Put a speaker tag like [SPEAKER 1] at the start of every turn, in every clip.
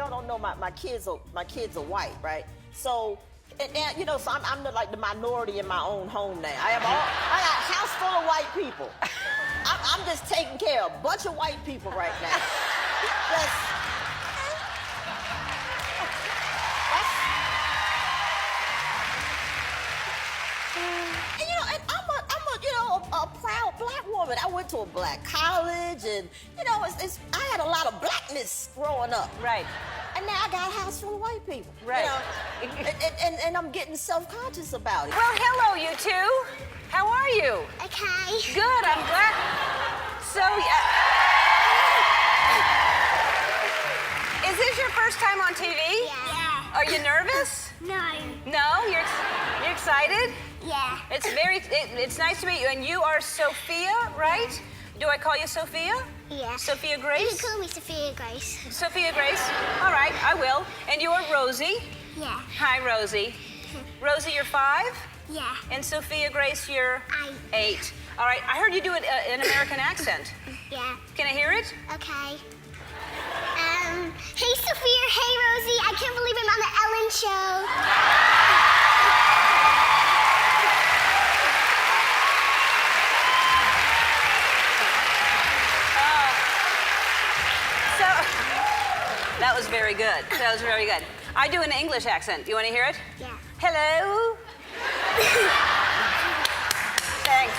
[SPEAKER 1] y'all don't know my kids are white, right? So, and you know, so I'm like the minority in my own home now. I got a house full of white people. I'm just taking care of a bunch of white people right now. And you know, and I'm a proud black woman. I went to a black college, and you know, I had a lot of blackness growing up.
[SPEAKER 2] Right.
[SPEAKER 1] And now I got a house full of white people.
[SPEAKER 2] Right.
[SPEAKER 1] You know? and I'm getting self-conscious about it.
[SPEAKER 2] Well, hello, you two. How are you?
[SPEAKER 3] Okay.
[SPEAKER 2] Good, I'm glad. So, is this your first time on TV?
[SPEAKER 3] Yeah.
[SPEAKER 2] Are you nervous?
[SPEAKER 3] No.
[SPEAKER 2] No? You're excited?
[SPEAKER 3] Yeah.
[SPEAKER 2] It's nice to meet you. And you are Sophia, right? Do I call you Sophia?
[SPEAKER 3] Yeah.
[SPEAKER 2] Sophia Grace?
[SPEAKER 3] You can call me Sophia Grace.
[SPEAKER 2] Sophia Grace? All right, I will. And you're Rosie?
[SPEAKER 3] Yeah.
[SPEAKER 2] Hi, Rosie. Rosie, you're 5?
[SPEAKER 3] Yeah.
[SPEAKER 2] And Sophia Grace, you're
[SPEAKER 3] 8.
[SPEAKER 2] 8. All right, I heard you do an American accent.
[SPEAKER 3] Yeah.
[SPEAKER 2] Can I hear it?
[SPEAKER 3] Okay. Hey Sophia, hey Rosie, I can't believe I'm on the Ellen show.
[SPEAKER 2] That was very good. That was very good. I do an English accent. Do you want to hear it?
[SPEAKER 3] Yeah.
[SPEAKER 2] Hello. Thanks.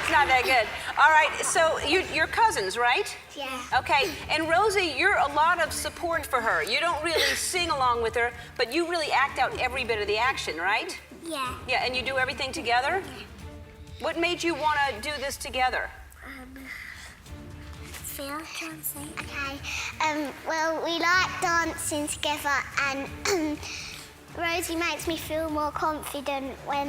[SPEAKER 2] It's not that good. All right, so you're cousins, right?
[SPEAKER 3] Yeah.
[SPEAKER 2] Okay, and Rosie, you're a lot of support for her. You don't really sing along with her, but you really act out every bit of the action, right?
[SPEAKER 3] Yeah.
[SPEAKER 2] Yeah, and you do everything together? What made you want to do this together?
[SPEAKER 3] Phil, can I say? Okay. Well, we like dancing together, and Rosie makes me feel more confident when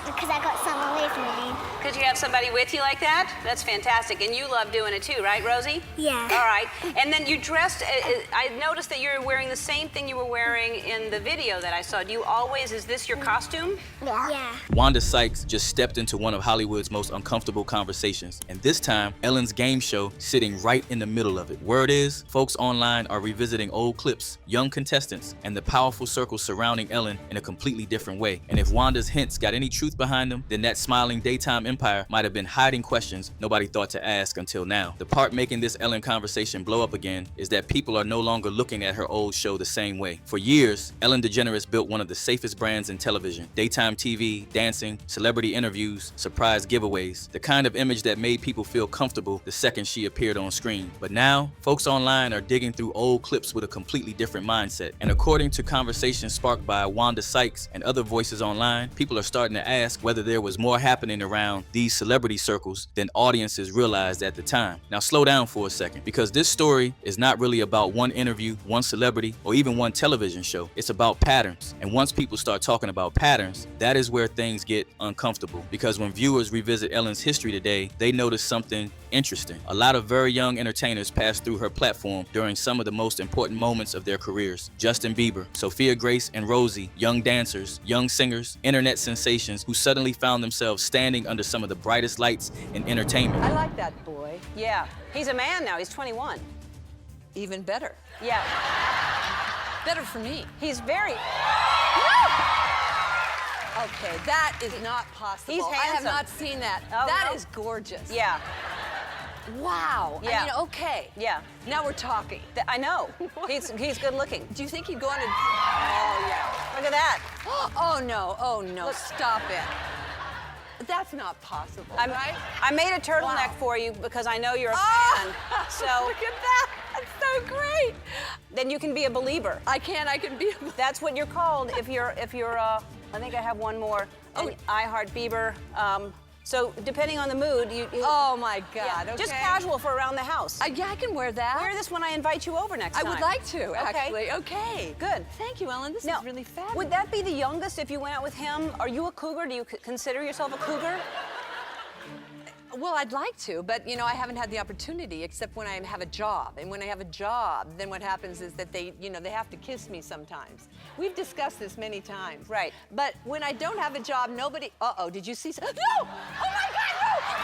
[SPEAKER 3] because I got someone with me.
[SPEAKER 2] Because you have somebody with you like that? That's fantastic. And you love doing it too, right, Rosie?
[SPEAKER 3] Yeah.
[SPEAKER 2] All right. And then you dressed, I noticed that you're wearing the same thing you were wearing in the video that I saw. Do you always, is this your costume?
[SPEAKER 3] Yeah. Yeah.
[SPEAKER 4] Wanda Sykes just stepped into one of Hollywood's most uncomfortable conversations. And this time, Ellen's game show sitting right in the middle of it. Word is, folks online are revisiting old clips, young contestants, and the powerful circle surrounding Ellen in a completely different way. And if Wanda's hints got any truth behind them, then that smiling daytime empire might have been hiding questions nobody thought to ask until now. The part making this Ellen conversation blow up again is that people are no longer looking at her old show the same way. For years, Ellen DeGeneres built one of the safest brands in television. Daytime TV, dancing, celebrity interviews, surprise giveaways, the kind of image that made people feel comfortable the second she appeared on screen. But now, folks online are digging through old clips with a completely different mindset. And according to conversations sparked by Wanda Sykes and other voices online, people are starting to ask whether there was more happening around these celebrity circles than audiences realized at the time. Now slow down for a second, because this story is not really about one interview, one celebrity, or even one television show. It's about patterns. And once people start talking about patterns, that is where things get uncomfortable. Because when viewers revisit Ellen's history today, they notice something interesting. A lot of very young entertainers passed through her platform during some of the most important moments of their careers. Justin Bieber, Sophia Grace, and Rosie, young dancers, young singers, internet sensations who suddenly found themselves standing under some of the brightest lights in entertainment.
[SPEAKER 5] I like that boy.
[SPEAKER 2] Yeah. He's a man now. He's 21.
[SPEAKER 5] Even better.
[SPEAKER 2] Yeah.
[SPEAKER 5] Better for me.
[SPEAKER 2] He's very...
[SPEAKER 5] Okay, that is not possible.
[SPEAKER 2] He's
[SPEAKER 5] I have
[SPEAKER 2] handsome.
[SPEAKER 5] not seen that.
[SPEAKER 2] Oh,
[SPEAKER 5] That
[SPEAKER 2] no?
[SPEAKER 5] is gorgeous.
[SPEAKER 2] Yeah.
[SPEAKER 5] Wow.
[SPEAKER 2] Yeah.
[SPEAKER 5] I mean, okay.
[SPEAKER 2] Yeah.
[SPEAKER 5] Now we're talking.
[SPEAKER 2] I know. He's good looking.
[SPEAKER 5] Do you think he'd go on a... Oh, yeah.
[SPEAKER 2] Look at that.
[SPEAKER 5] Oh, no. Oh, no. Stop it. That's not possible, right?
[SPEAKER 2] I made a turtleneck for you because I know you're a fan. So
[SPEAKER 5] look at that. That's so great.
[SPEAKER 2] Then you can be a believer.
[SPEAKER 5] I can be a...
[SPEAKER 2] That's what you're called if you're I think I have one more.
[SPEAKER 5] Oh.
[SPEAKER 2] I Heart Bieber. So depending on the mood, you
[SPEAKER 5] Oh my God,
[SPEAKER 2] yeah,
[SPEAKER 5] okay.
[SPEAKER 2] just casual for around the house.
[SPEAKER 5] Yeah, I can wear that.
[SPEAKER 2] Wear this when I invite you over next
[SPEAKER 5] I
[SPEAKER 2] time.
[SPEAKER 5] would like to,
[SPEAKER 2] Okay.
[SPEAKER 5] actually. Okay.
[SPEAKER 2] Good.
[SPEAKER 5] Thank you, Ellen. This
[SPEAKER 2] Now,
[SPEAKER 5] is really fabulous.
[SPEAKER 2] would that be the youngest if you went out with him? Are you a cougar? Do you consider yourself a cougar?
[SPEAKER 5] Well, I'd like to, but you know, I haven't had the opportunity except when I have a job. And when I have a job, then what happens is that they have to kiss me sometimes. We've discussed this many times.
[SPEAKER 2] Right.
[SPEAKER 5] But when I don't have a job, nobody... Uh-oh, did you see... No! Oh my God, no! Oh,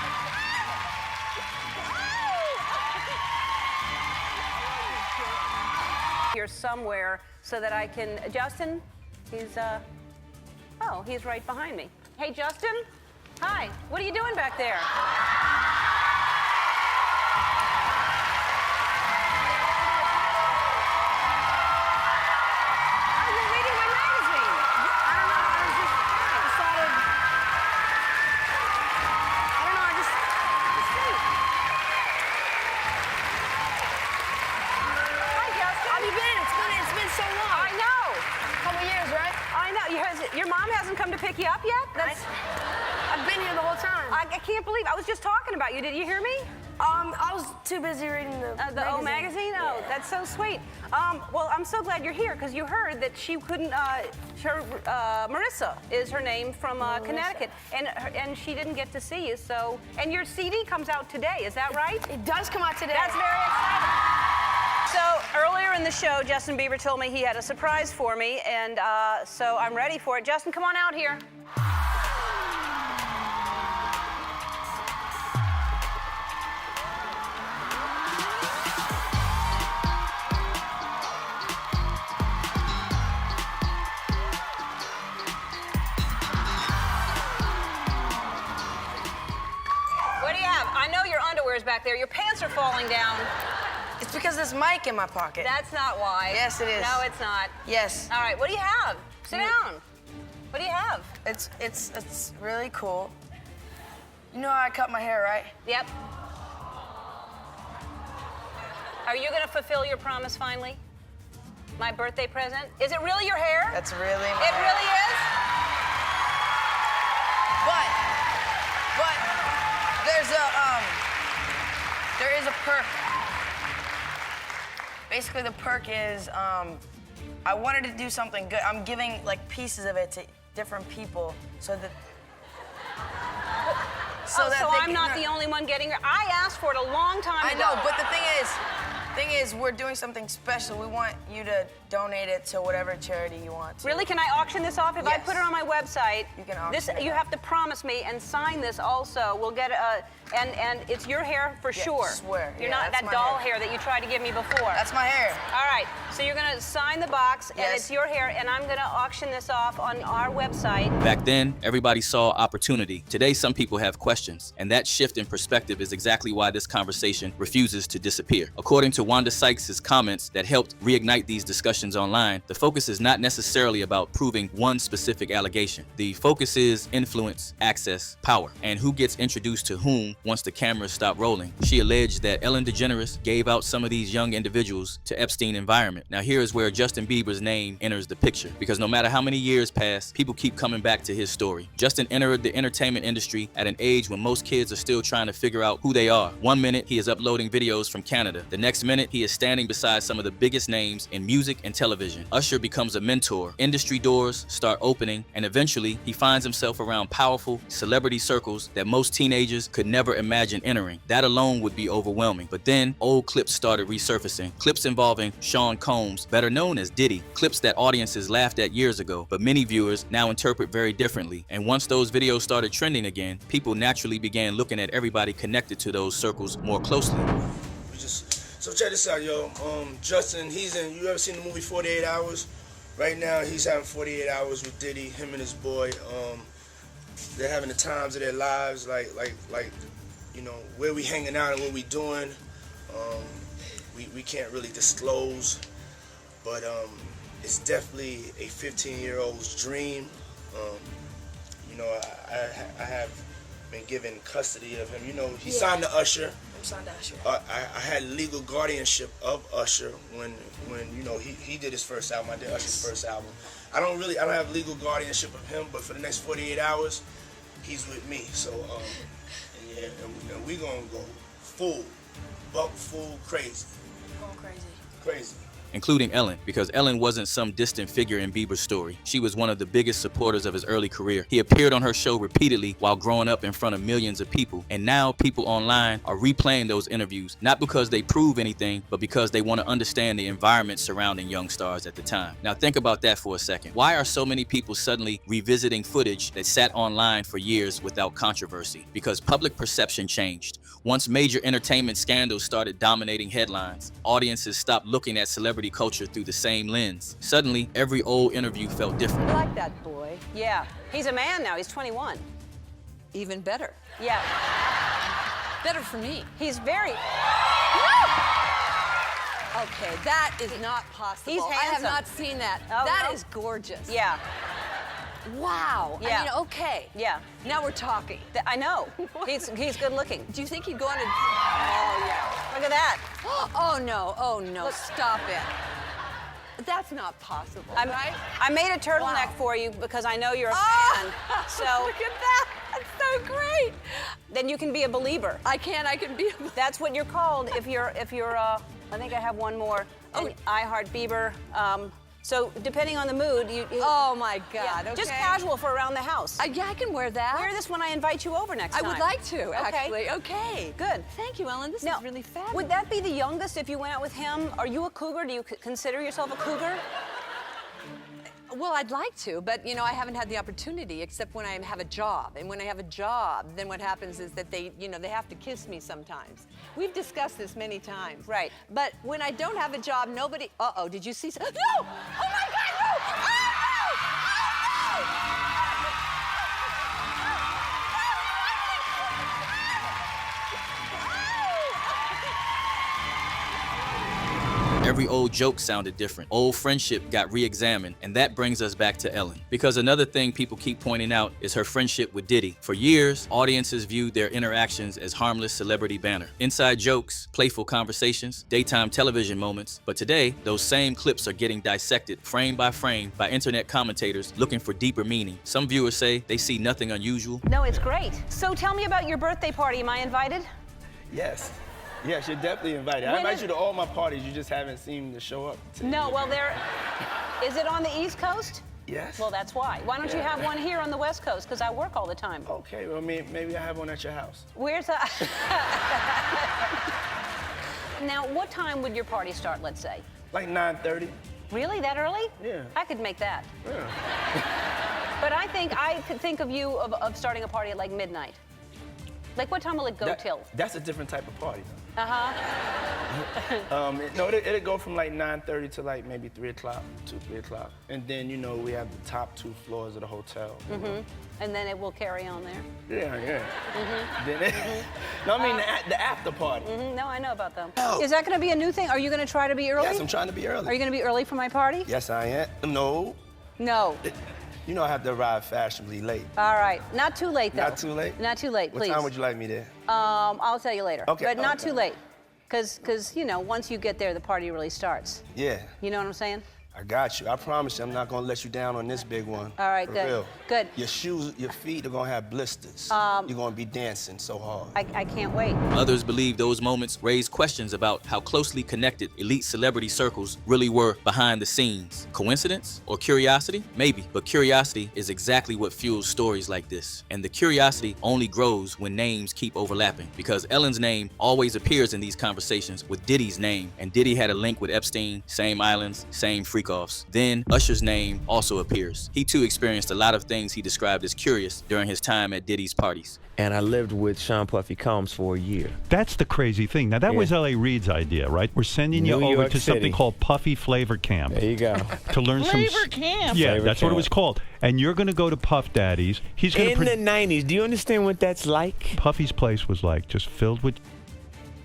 [SPEAKER 5] no!
[SPEAKER 2] here somewhere so that I can, Justin, oh, he's right behind me. Hey, Justin, hi, what are you doing back there? Your mom hasn't come to pick you up yet?
[SPEAKER 6] I've been here the whole time.
[SPEAKER 2] I can't believe, I was just talking about you. Did you hear me?
[SPEAKER 6] I was too busy reading the magazine.
[SPEAKER 2] O magazine? Oh,
[SPEAKER 6] Yeah.
[SPEAKER 2] that's so sweet. Well, I'm so glad you're here because you heard that she couldn't, Marissa is her name from Connecticut, and she didn't get to see you, so, and your CD comes out today, is that right?
[SPEAKER 6] It does come out today.
[SPEAKER 2] That's very exciting. So earlier in the show, Justin Bieber told me he had a surprise for me, and so I'm ready for it. Justin, come on out here. What do you have? I know your underwear is back there. Your pants are falling down.
[SPEAKER 6] It's because there's mic in my pocket.
[SPEAKER 2] That's not why.
[SPEAKER 6] Yes, it is.
[SPEAKER 2] No, it's not.
[SPEAKER 6] Yes.
[SPEAKER 2] All right, what do you have? Sit down. What do you have?
[SPEAKER 6] It's really cool. You know how I cut my hair, right?
[SPEAKER 2] Yep. Are you gonna fulfill your promise finally? My birthday present? Is it really your hair?
[SPEAKER 6] That's really my
[SPEAKER 2] It
[SPEAKER 6] hair.
[SPEAKER 2] really is?
[SPEAKER 6] But there is a perk. Basically, the perk is I wanted to do something good. I'm giving like pieces of it to different people so that.
[SPEAKER 2] So
[SPEAKER 6] they
[SPEAKER 2] I'm
[SPEAKER 6] can-
[SPEAKER 2] not the only one getting it. I asked for it a long time
[SPEAKER 6] I
[SPEAKER 2] ago.
[SPEAKER 6] know, but the thing is, we're doing something special. We want you to donate it to whatever charity you want to.
[SPEAKER 2] Really, can I auction this off? If I
[SPEAKER 6] Yes.
[SPEAKER 2] put it on my website,
[SPEAKER 6] You can auction it
[SPEAKER 2] you
[SPEAKER 6] off.
[SPEAKER 2] have to promise me and sign this also. We'll get and it's your hair for
[SPEAKER 6] Yeah,
[SPEAKER 2] sure.
[SPEAKER 6] swear.
[SPEAKER 2] You're
[SPEAKER 6] Yeah,
[SPEAKER 2] not
[SPEAKER 6] that's
[SPEAKER 2] that
[SPEAKER 6] my
[SPEAKER 2] doll
[SPEAKER 6] hair.
[SPEAKER 2] hair that you tried to give me before.
[SPEAKER 6] That's my hair.
[SPEAKER 2] All right, so you're gonna sign the box, and
[SPEAKER 6] Yes.
[SPEAKER 2] it's your hair, and I'm gonna auction this off on our website.
[SPEAKER 4] Back then, everybody saw opportunity. Today, some people have questions, and that shift in perspective is exactly why this conversation refuses to disappear. According to Wanda Sykes' comments that helped reignite these discussions online, the focus is not necessarily about proving one specific allegation. The focus is influence, access, power, and who gets introduced to whom once the cameras stop rolling. She alleged that Ellen DeGeneres gave out some of these young individuals to Epstein environment. Now here is where Justin Bieber's name enters the picture, because no matter how many years pass, people keep coming back to his story. Justin entered the entertainment industry at an age when most kids are still trying to figure out who they are. One minute he is uploading videos from Canada. The next minute he is standing beside some of the biggest names in music and television. Usher becomes a mentor. Industry doors start opening, and eventually he finds himself around powerful celebrity circles that most teenagers could never imagine entering. That alone would be overwhelming. But then old clips started resurfacing. Clips involving Sean Combs, better known as Diddy. Clips that audiences laughed at years ago, but many viewers now interpret very differently. And once those videos started trending again, people naturally began looking at everybody connected to those circles more closely.
[SPEAKER 7] So check this out, yo. Justin, you ever seen the movie 48 Hours? Right now, he's having 48 hours with Diddy, him and his boy. They're having the times of their lives, like, you know, where we hanging out and what we doing. We can't really disclose, but it's definitely a 15-year-old's dream. You know, I have been given custody of him. You know, he signed to Usher.
[SPEAKER 6] I'm signed to Usher.
[SPEAKER 7] I had legal guardianship of Usher when you know he did his first album. I did Usher's first album. I don't have legal guardianship of him, but for the next 48 hours, he's with me. So yeah, and we gonna go full crazy.
[SPEAKER 6] Going crazy.
[SPEAKER 7] Crazy.
[SPEAKER 4] Including Ellen, because Ellen wasn't some distant figure in Bieber's story. She was one of the biggest supporters of his early career. He appeared on her show repeatedly while growing up in front of millions of people. And now people online are replaying those interviews, not because they prove anything, but because they want to understand the environment surrounding young stars at the time. Now think about that for a second. Why are so many people suddenly revisiting footage that sat online for years without controversy? Because public perception changed. Once major entertainment scandals started dominating headlines, audiences stopped looking at celebrity celebrity culture through the same lens. Suddenly, every old interview felt different.
[SPEAKER 5] I like that boy.
[SPEAKER 2] Yeah. He's a man now. He's 21.
[SPEAKER 5] Even better.
[SPEAKER 2] Yeah.
[SPEAKER 5] Better for me.
[SPEAKER 2] He's very...
[SPEAKER 5] Okay, that is not possible.
[SPEAKER 2] He's
[SPEAKER 5] I have
[SPEAKER 2] handsome.
[SPEAKER 5] not seen that.
[SPEAKER 2] Oh,
[SPEAKER 5] That
[SPEAKER 2] no.
[SPEAKER 5] is gorgeous.
[SPEAKER 2] Yeah.
[SPEAKER 5] Wow.
[SPEAKER 2] Yeah.
[SPEAKER 5] I mean, okay.
[SPEAKER 2] Yeah.
[SPEAKER 5] Now we're talking.
[SPEAKER 2] I know. He's good looking.
[SPEAKER 5] Do you think he'd go on a... Oh, yeah.
[SPEAKER 2] Look at that.
[SPEAKER 5] Oh, no. Oh, no. Stop it. That's not possible, right?
[SPEAKER 2] I made a turtleneck
[SPEAKER 5] Wow.
[SPEAKER 2] for you because I know you're a
[SPEAKER 5] Oh,
[SPEAKER 2] fan. So
[SPEAKER 5] look at that. That's so great.
[SPEAKER 2] then you can be a believer.
[SPEAKER 5] I can be...
[SPEAKER 2] That's what you're called if you're I think I have one more.
[SPEAKER 5] Oh.
[SPEAKER 2] I Heart Bieber. So depending on the mood, you
[SPEAKER 5] Oh, my
[SPEAKER 2] yeah,
[SPEAKER 5] God. Okay.
[SPEAKER 2] just casual for around the house.
[SPEAKER 5] Yeah, I can wear that.
[SPEAKER 2] Wear this when I invite you over next
[SPEAKER 5] I
[SPEAKER 2] time.
[SPEAKER 5] would like to,
[SPEAKER 2] Okay.
[SPEAKER 5] actually. Okay.
[SPEAKER 2] Good.
[SPEAKER 5] Thank you, Ellen. This
[SPEAKER 2] Now,
[SPEAKER 5] is really fabulous.
[SPEAKER 2] would that be the youngest if you went out with him? Are you a cougar? Do you consider yourself a cougar?
[SPEAKER 5] Well, I'd like to, but you know, I haven't had the opportunity except when I have a job. And when I have a job, then what happens is that they have to kiss me sometimes. We've discussed this many times.
[SPEAKER 2] Right.
[SPEAKER 5] But when I don't have a job, nobody... Uh-oh, did you see... No! Oh, my God, no! Oh, no!
[SPEAKER 4] Every old joke sounded different. Old friendship got re-examined, and that brings us back to Ellen. Because another thing people keep pointing out is her friendship with Diddy. For years, audiences viewed their interactions as harmless celebrity banter. Inside jokes, playful conversations, daytime television moments. But today, those same clips are getting dissected frame by internet commentators looking for deeper meaning. Some viewers say they see nothing unusual.
[SPEAKER 2] No, it's great. So tell me about your birthday party. Am I invited?
[SPEAKER 7] Yes. Yes, you're definitely invited. I
[SPEAKER 2] When
[SPEAKER 7] invite
[SPEAKER 2] is-
[SPEAKER 7] you to all my parties. You just haven't seemed to show up.
[SPEAKER 2] No, well, is it on the East Coast?
[SPEAKER 7] Yes.
[SPEAKER 2] Well, that's why. Why don't you have one here on the West Coast? Because I work all the time.
[SPEAKER 7] Okay, well, maybe I have one at your house.
[SPEAKER 2] Where's the... Now, what time would your party start, let's say?
[SPEAKER 7] Like 9:30.
[SPEAKER 2] Really, that early?
[SPEAKER 7] Yeah.
[SPEAKER 2] I could make that.
[SPEAKER 7] Yeah.
[SPEAKER 2] But I could think of you of starting a party at like midnight. Like, what time will it go till?
[SPEAKER 7] That's a different type of party.
[SPEAKER 2] Uh-huh.
[SPEAKER 7] It'll go from like 9:30 to like maybe 3 o'clock, 3 o'clock. And then, we have the top 2 floors of the hotel.
[SPEAKER 2] And then it will carry on there.
[SPEAKER 7] Yeah. Then No, I mean the after party.
[SPEAKER 2] No, I know about them.
[SPEAKER 7] Oh.
[SPEAKER 2] Is that going to be a new thing? Are you going to try to be early?
[SPEAKER 7] Yes, I'm trying to be early.
[SPEAKER 2] Are you going to be early for my party?
[SPEAKER 7] Yes, I am. No.
[SPEAKER 2] No.
[SPEAKER 7] I have to arrive fashionably late.
[SPEAKER 2] All right. Not too late, though.
[SPEAKER 7] Not too late?
[SPEAKER 2] Not too late, please.
[SPEAKER 7] What time would you like me there?
[SPEAKER 2] I'll tell you later.
[SPEAKER 7] Okay,
[SPEAKER 2] But not
[SPEAKER 7] okay.
[SPEAKER 2] too late. Because, once you get there, the party really starts.
[SPEAKER 7] Yeah.
[SPEAKER 2] You know what I'm saying?
[SPEAKER 7] I got you. I promise you I'm not gonna let you down on this big one.
[SPEAKER 2] All right,
[SPEAKER 7] For
[SPEAKER 2] good.
[SPEAKER 7] real.
[SPEAKER 2] Good.
[SPEAKER 7] Your shoes, your feet are gonna have blisters. You're gonna be dancing so hard.
[SPEAKER 2] I can't wait.
[SPEAKER 4] Others believe those moments raised questions about how closely connected elite celebrity circles really were behind the scenes. Coincidence or curiosity? Maybe, but curiosity is exactly what fuels stories like this. And the curiosity only grows when names keep overlapping, because Ellen's name always appears in these conversations with Diddy's name, and Diddy had a link with Epstein, same islands, same freak-offs. Then Usher's name also appears. He too experienced a lot of things he described as curious during his time at Diddy's parties.
[SPEAKER 8] And I lived with Sean Puffy Combs for a year.
[SPEAKER 9] That's the crazy thing. Now, that was L.A. Reid's idea, right? We're sending you
[SPEAKER 8] New
[SPEAKER 9] over
[SPEAKER 8] York
[SPEAKER 9] to something
[SPEAKER 8] City.
[SPEAKER 9] called Puffy Flavor Camp.
[SPEAKER 8] There you go.
[SPEAKER 9] To learn
[SPEAKER 10] Flavor Camp?
[SPEAKER 9] Yeah,
[SPEAKER 8] Flavor
[SPEAKER 9] that's what it
[SPEAKER 8] Camp.
[SPEAKER 9] was called. And you're going to go to Puff Daddy's. He's going
[SPEAKER 8] In
[SPEAKER 9] to...
[SPEAKER 8] the 90s, do you understand what that's like?
[SPEAKER 9] Puffy's place was like just filled with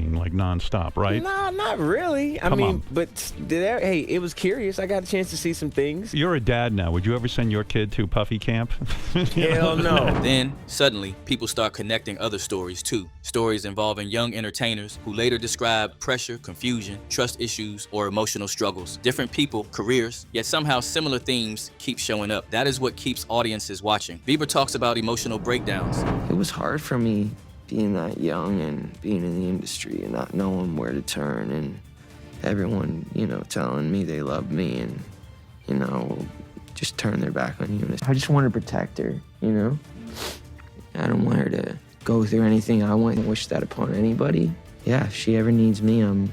[SPEAKER 9] like nonstop, right?
[SPEAKER 8] No, not really. I
[SPEAKER 9] Come
[SPEAKER 8] mean,
[SPEAKER 9] on.
[SPEAKER 8] but hey, it was curious. I got a chance to see some things.
[SPEAKER 9] You're a dad now. Would you ever send your kid to Puffy Camp?
[SPEAKER 8] Hell no.
[SPEAKER 4] Then, suddenly, people start connecting other stories too. Stories involving young entertainers who later describe pressure, confusion, trust issues, or emotional struggles. Different people, careers, yet somehow similar themes keep showing up. That is what keeps audiences watching. Bieber talks about emotional breakdowns.
[SPEAKER 11] It was hard for me being that young and being in the industry and not knowing where to turn, and everyone, telling me they love me and, just turn their back on you. I just want to protect her, I don't want her to go through anything I want. I wish that upon anybody. Yeah, if she ever needs me, I'm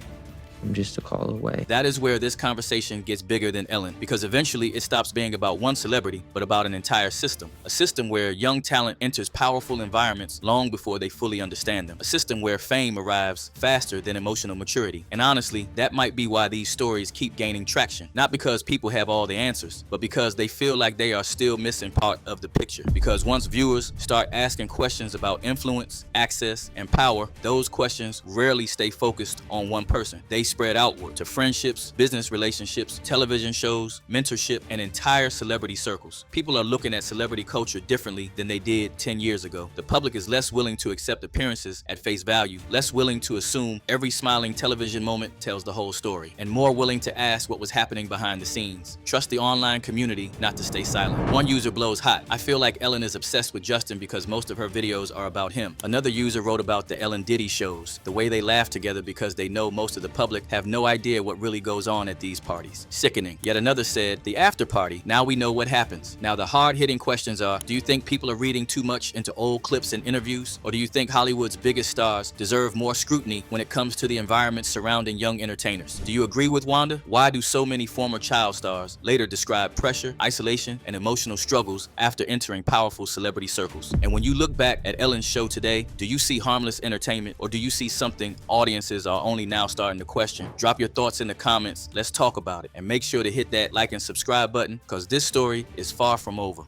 [SPEAKER 11] I'm just a call away.
[SPEAKER 4] That is where this conversation gets bigger than Ellen, because eventually it stops being about one celebrity, but about an entire system. A system where young talent enters powerful environments long before they fully understand them. A system where fame arrives faster than emotional maturity. And honestly, that might be why these stories keep gaining traction. Not because people have all the answers, but because they feel like they are still missing part of the picture. Because once viewers start asking questions about influence, access, and power, those questions rarely stay focused on one person. They spread outward to friendships, business relationships, television shows, mentorship, and entire celebrity circles. People are looking at celebrity culture differently than they did 10 years ago. The public is less willing to accept appearances at face value, less willing to assume every smiling television moment tells the whole story, and more willing to ask what was happening behind the scenes. Trust the online community not to stay silent. One user blows hot. I feel like Ellen is obsessed with Justin because most of her videos are about him. Another user wrote about the Ellen Diddy shows, the way they laugh together because they know most of the public have no idea what really goes on at these parties. Sickening. Yet another said, the after party, now we know what happens. Now the hard-hitting questions are, do you think people are reading too much into old clips and interviews? Or do you think Hollywood's biggest stars deserve more scrutiny when it comes to the environment surrounding young entertainers? Do you agree with Wanda? Why do so many former child stars later describe pressure, isolation, and emotional struggles after entering powerful celebrity circles? And when you look back at Ellen's show today, do you see harmless entertainment, or do you see something audiences are only now starting to question? Drop your thoughts in the comments. Let's talk about it. And make sure to hit that like and subscribe button, because this story is far from over.